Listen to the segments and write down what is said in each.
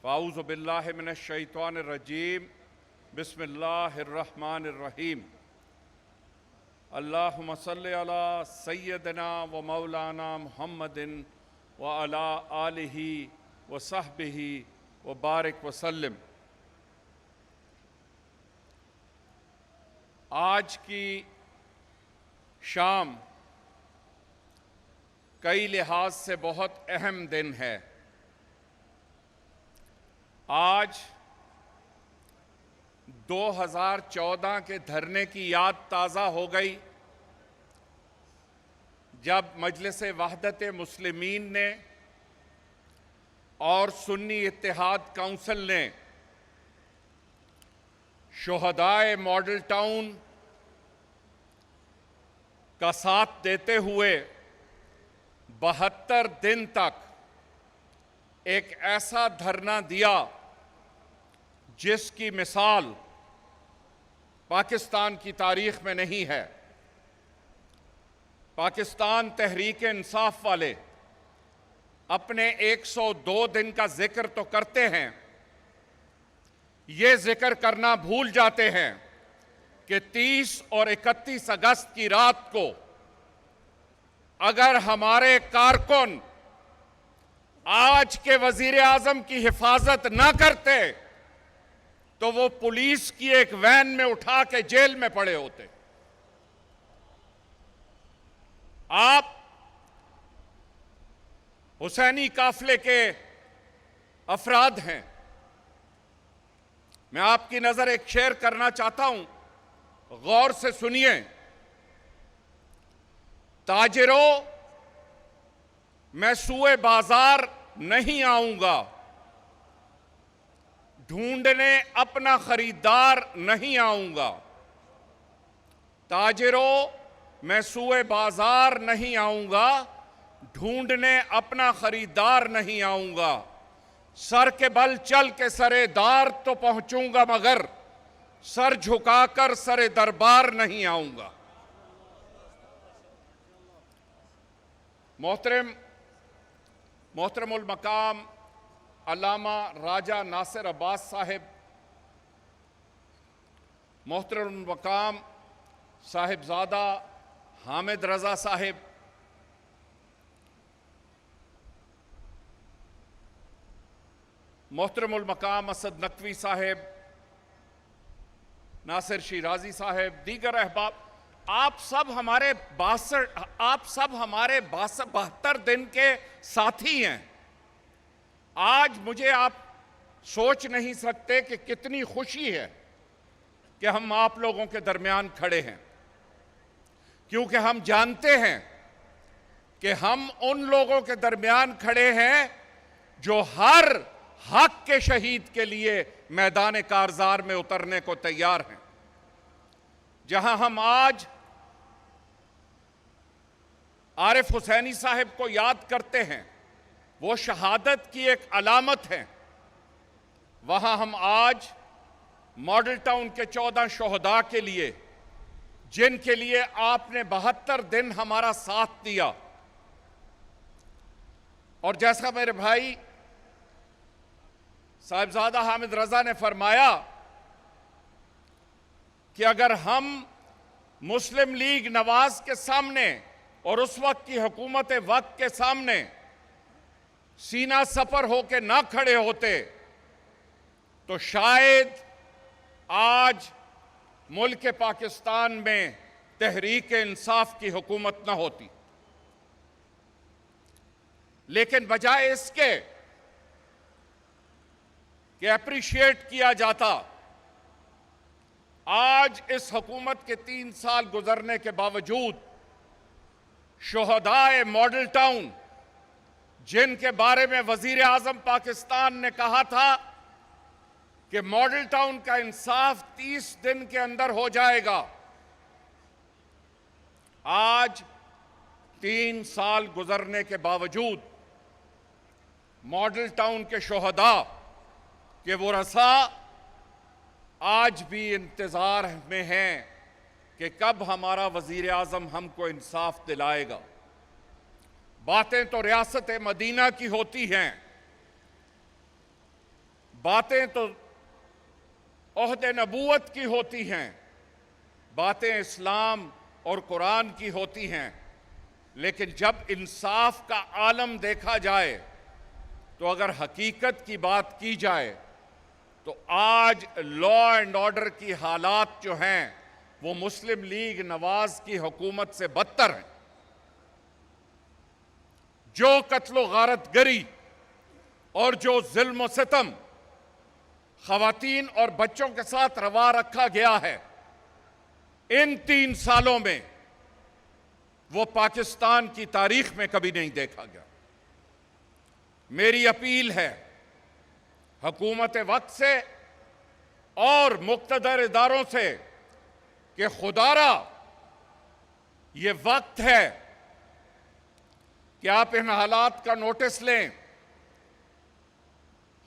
फ़ाऊज़ु बिल्लाहि मिनश शैतानिर रजीम बिस्मिल्लाहिर रहमानिर रहीम। अल्लाहुम्मा सल्लि अला सय्यदिना व मौलाना मुहम्मदिन व अला आलिहि व सहबिहि व बारिक वसल्लम। आज की शाम कई लिहाज से बहुत अहम दिन है। आज 2014 के धरने की याद ताज़ा हो गई, जब मजलिस वहदत मुस्लिमीन ने और सुन्नी इत्तेहाद काउंसिल ने शुहदाए मॉडल टाउन का साथ देते हुए 72 दिन तक एक ऐसा धरना दिया जिसकी मिसाल पाकिस्तान की तारीख में नहीं है। पाकिस्तान तहरीक इंसाफ वाले अपने 102 दिन का जिक्र तो करते हैं, ये जिक्र करना भूल जाते हैं कि 30 और 31 अगस्त की रात को अगर हमारे कारकुन आज के वजीर आजम की हिफाजत ना करते तो वो पुलिस की एक वैन में उठा के जेल में पड़े होते। आप हुसैनी काफिले के अफराद हैं। मैं आपकी नजर एक शेर करना चाहता हूं, गौर से सुनिए। ताजिरों, मैं सुए बाजार नहीं आऊंगा, ढूंढने अपना खरीदार नहीं आऊंगा। ताजिरों, मैं सुए बाजार नहीं आऊंगा, ढूंढने अपना खरीदार नहीं आऊंगा। सर के बल चल के सरेदार तो पहुंचूंगा, मगर सर झुकाकर सरे दरबार नहीं आऊंगा। मोहतरमुल मकाम अल्लामा राजा नासिर अब्बास साहिब, मोहतरमुल मकाम साहिबजादा हामिद रजा साहिब, मोहतरमुल मकाम असद नकवी साहिब, नासिर शिराजी साहिब, दीगर अहबाब, आप सब हमारे 72 दिन के साथी हैं। आज मुझे आप सोच नहीं सकते कि कितनी खुशी है कि हम आप लोगों के दरमियान खड़े हैं, क्योंकि हम जानते हैं कि हम उन लोगों के दरमियान खड़े हैं जो हर हक के शहीद के लिए मैदान कारजार में उतरने को तैयार हैं। जहां हम आज आरिफ हुसैनी साहिब को याद करते हैं, वो शहादत की एक अलामत है, वहां हम आज मॉडल टाउन के 14 शोहदा के लिए, जिनके लिए आपने 72 दिन हमारा साथ दिया, और जैसा मेरे भाई साहिबजादा हामिद रजा ने फरमाया कि अगर हम मुस्लिम लीग नवाज के सामने और उस वक्त की हुकूमत वक्त के सामने सीना सफर होकर ना खड़े होते तो शायद आज मुल्क पाकिस्तान में तहरीक इंसाफ की हुकूमत ना होती। लेकिन बजाय इसके कि अप्रिशिएट किया जाता, आज इस हुकूमत के 3 साल गुजरने के बावजूद शुहदाए मॉडल टाउन, जिनके बारे में वजीर आजम पाकिस्तान ने कहा था कि मॉडल टाउन का इंसाफ 30 दिन के अंदर हो जाएगा, आज 3 साल गुजरने के बावजूद मॉडल टाउन के शुहदा के वो रसा आज भी इंतजार में हैं कि कब हमारा वजीर आजम हमको इंसाफ दिलाएगा। बातें तो रियासत मदीना की होती हैं, बातें तो ओहदे नबूवत की होती हैं, बातें इस्लाम और कुरान की होती हैं, लेकिन जब इंसाफ का आलम देखा जाए तो अगर हकीकत की बात की जाए तो आज लॉ एंड ऑर्डर की हालात जो हैं वो मुस्लिम लीग नवाज की हुकूमत से बदतर हैं। जो कत्लो गारत गरी और जो जुल्म सितम खवातीन और बच्चों के साथ रवा रखा गया है, इन 3 सालों में वो पाकिस्तान की तारीख में कभी नहीं देखा गया। मेरी अपील है हुकूमत वक्त से और मुक्तदर इदारों से कि खुदारा ये वक्त है कि आप इन हालात का नोटिस लें,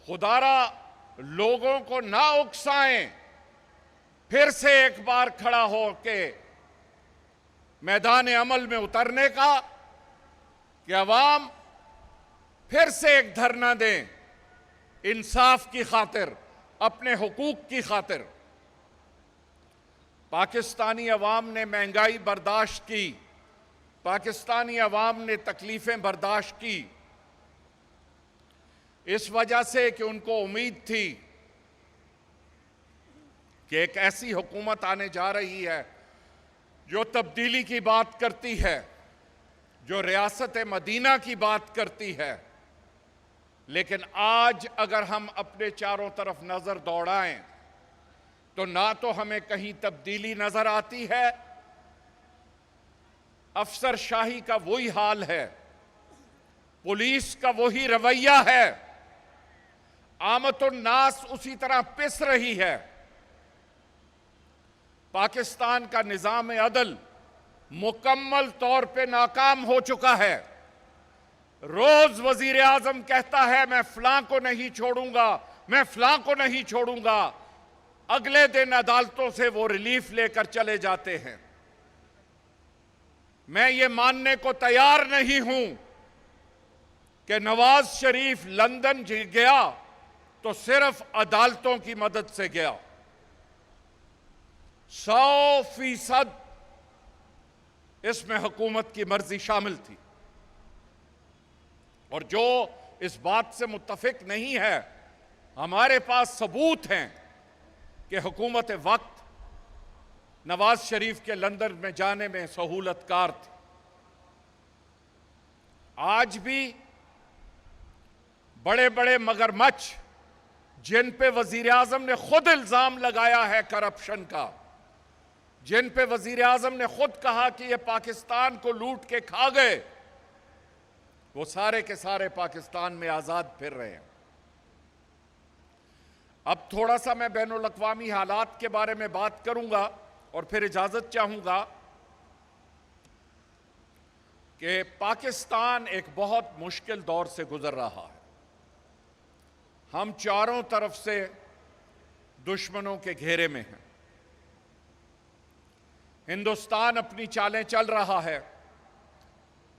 खुदारा लोगों को ना उकसाएं, फिर से एक बार खड़ा हो के मैदान अमल में उतरने का, कि अवाम फिर से एक धरना दें इंसाफ की खातिर, अपने हुकूक की खातिर। पाकिस्तानी अवाम ने महंगाई बर्दाश्त की, पाकिस्तानी अवाम ने तकलीफें बर्दाश्त की, इस वजह से कि उनको उम्मीद थी कि एक ऐसी हुकूमत आने जा रही है जो तब्दीली की बात करती है, जो रियासत मदीना की बात करती है। लेकिन आज अगर हम अपने चारों तरफ नजर दौड़ाएं तो ना तो हमें कहीं तब्दीली नजर आती है, अफसरशाही का वही हाल है, पुलिस का वही रवैया है, आमतुन्नास उसी तरह पिस रही है। पाकिस्तान का निजाम अदल मुकम्मल तौर पे नाकाम हो चुका है। रोज वजीर आजम कहता है मैं फलां को नहीं छोड़ूंगा, मैं फलां को नहीं छोड़ूंगा, अगले दिन अदालतों से वो रिलीफ लेकर चले जाते हैं। मैं ये मानने को तैयार नहीं हूं कि नवाज शरीफ लंदन गया तो सिर्फ अदालतों की मदद से गया। 100% इसमें हुकूमत की मर्जी शामिल थी। और जो इस बात से मुत्तफिक नहीं है, हमारे पास सबूत हैं कि हुकूमत वक्त नवाज शरीफ के लंदन में जाने में सहूलतकार थी। आज भी बड़े बड़े मगरमच्छ जिन पे वजीर आजम ने खुद इल्जाम लगाया है करप्शन का, जिन पे वजीर आजम ने खुद कहा कि ये पाकिस्तान को लूट के खा गए, वो सारे के सारे पाकिस्तान में आजाद फिर रहे हैं। अब थोड़ा सा मैं बैनुल अक़वामी हालात के बारे में बात करूंगा और फिर इजाजत चाहूंगा कि पाकिस्तान एक बहुत मुश्किल दौर से गुजर रहा है। हम चारों तरफ से दुश्मनों के घेरे में हैं। हिंदुस्तान अपनी चालें चल रहा है,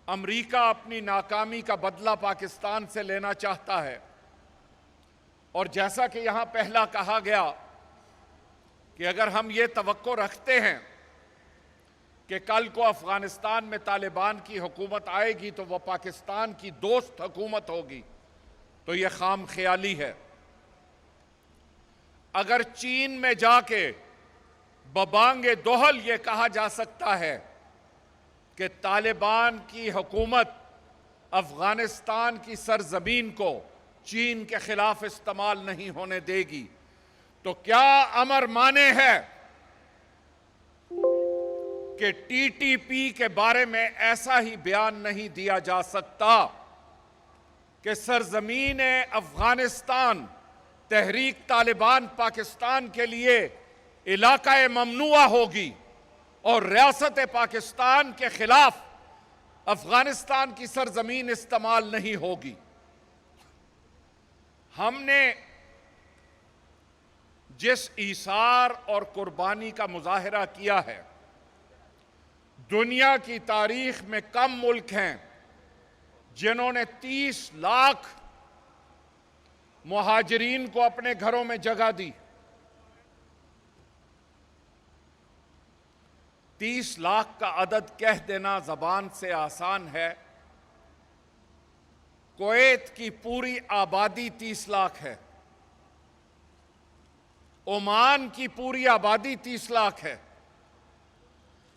अमेरिका अपनी नाकामी का बदला पाकिस्तान से लेना चाहता है। और जैसा कि यहां पहला कहा गया कि अगर हम ये तवक्को रखते हैं कि कल को अफगानिस्तान में तालिबान की हुकूमत आएगी तो वह पाकिस्तान की दोस्त हुकूमत होगी, तो यह खाम ख्याली है। अगर चीन में जाके बबांगे दोहल ये कहा जा सकता है कि तालिबान की हुकूमत अफगानिस्तान की सरजमीन को चीन के खिलाफ इस्तेमाल नहीं होने देगी, तो क्या अमर माने है कि टीटीपी के बारे में ऐसा ही बयान नहीं दिया जा सकता कि सरजमीन अफगानिस्तान तहरीक तालिबान पाकिस्तान के लिए इलाका ममनुआ होगी और रियासत पाकिस्तान के खिलाफ अफगानिस्तान की सरजमीन इस्तेमाल नहीं होगी। हमने जिस ईसार और कुर्बानी का मुजाहिरा किया है, दुनिया की तारीख में कम मुल्क हैं जिन्होंने 30 लाख मुहाजिरीन को अपने घरों में जगह दी। 30 लाख का अदद कह देना जबान से आसान है। कुवैत की पूरी आबादी 30 लाख है। ओमान की पूरी आबादी 30 लाख है।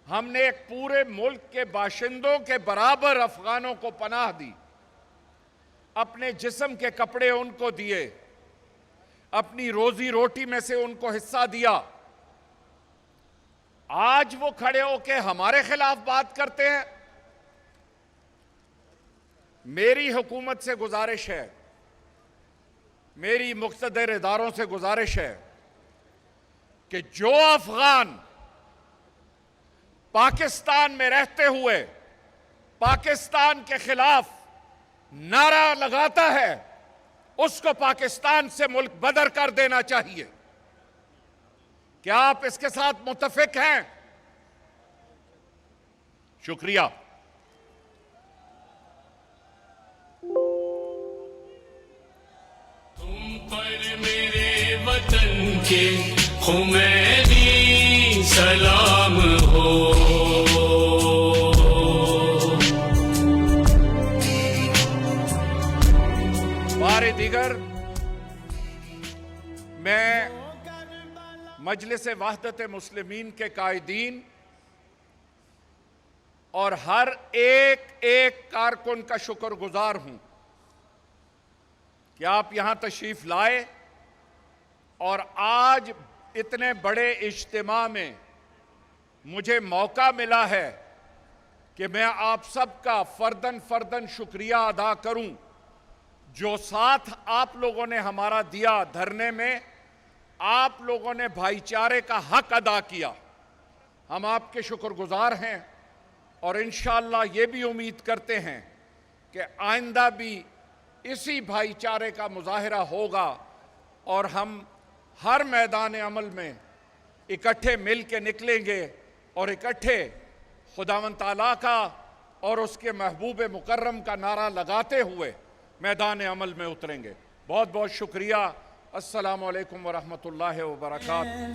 हमने एक पूरे मुल्क के बाशिंदों के बराबर अफगानों को पनाह दी, अपने जिस्म के कपड़े उनको दिए, अपनी रोजी रोटी में से उनको हिस्सा दिया। आज वो खड़े होकर हमारे खिलाफ बात करते हैं। मेरी हुकूमत से गुजारिश है, मेरी मुख्तदर इदारों से गुजारिश है कि जो अफगान पाकिस्तान में रहते हुए पाकिस्तान के खिलाफ नारा लगाता है, उसको पाकिस्तान से मुल्क बदर कर देना चाहिए। क्या आप इसके साथ मुत्तफिक हैं? शुक्रिया। तुम पर मेरे वतन के खुमैनी सलाम हो। बारे दीगर, मैं मजलिस वहदत मुस्लिमीन के कायदीन और हर एक एक कारकुन का शुक्रगुजार हूं कि आप यहां तशरीफ लाए और आज इतने बड़े इज्तिमा में मुझे मौका मिला है कि मैं आप सबका फर्दन फर्दन शुक्रिया अदा करूं। जो साथ आप लोगों ने हमारा दिया धरने में, आप लोगों ने भाईचारे का हक अदा किया, हम आपके शुक्रगुजार हैं और इंशाअल्लाह ये भी उम्मीद करते हैं कि आइंदा भी इसी भाईचारे का मुजाहिरा होगा और हम हर मैदान अमल में इकट्ठे मिल के निकलेंगे और इकट्ठे खुदावंद ताला का और उसके महबूब मुकर्रम का नारा लगाते हुए मैदान अमल में उतरेंगे। बहुत बहुत शुक्रिया। अस्सलामु अलैकुम व रहमतुल्लाहि व बरकातहू।